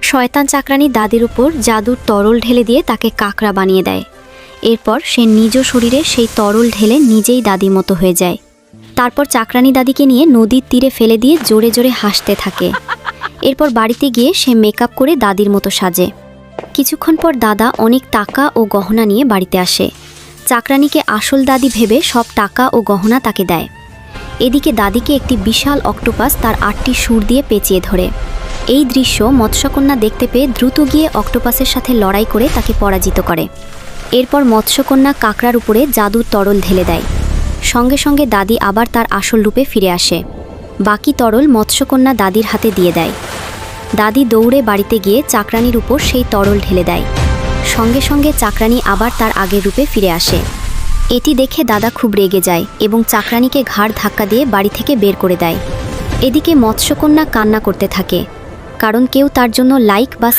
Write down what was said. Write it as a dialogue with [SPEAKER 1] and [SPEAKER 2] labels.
[SPEAKER 1] শয়তান চাকরানী দাদির উপর জাদুর তরল ঢেলে দিয়ে তাকে কাকড়া বানিয়ে দেয়। এরপর সে নিজ শরীরে সেই তরল ঢেলে নিজেই দাদির মতো হয়ে যায়। তারপর চাকরানী দাদিকে নিয়ে নদীর তীরে ফেলে দিয়ে জোরে জোরে হাসতে থাকে। এরপর বাড়িতে গিয়ে সে মেকআপ করে দাদির মতো সাজে। কিছুক্ষণ পর দাদা অনেক টাকা ও গহনা নিয়ে বাড়িতে আসে। চাকরানীকে আসল দাদি ভেবে সব টাকা ও গহনা তাকে দেয়। এদিকে দাদিকে একটি বিশাল অক্টোপাস তার 8টি সুর দিয়ে পেঁচিয়ে ধরে। এই দৃশ্য মৎস্যকন্যা দেখতে পেয়ে দ্রুত গিয়ে অক্টোপাসের সাথে লড়াই করে তাকে পরাজিত করে। এরপর মৎস্যকন্যা কাকড়ার উপরে জাদুর তরল ঢেলে দেয়। সঙ্গে সঙ্গে দাদি আবার তার আসল রূপে ফিরে আসে। বাকি তরল মৎস্যকন্যা দাদির হাতে দিয়ে দেয়। দাদি দৌড়ে বাড়িতে গিয়ে চাকরানীর উপর সেই তরল ঢেলে দেয়। সঙ্গে সঙ্গে চাকরানী আবার তার আগের রূপে ফিরে আসে। এটি দেখে দাদা খুব রেগে যায় এবং চাকরানীকে ঘাড় ধাক্কা দিয়ে বাড়ি থেকে বের করে দেয়। এদিকে মৎস্যকন্যা কান্না করতে থাকে, কারণ কেউ তার জন্য লাইক বা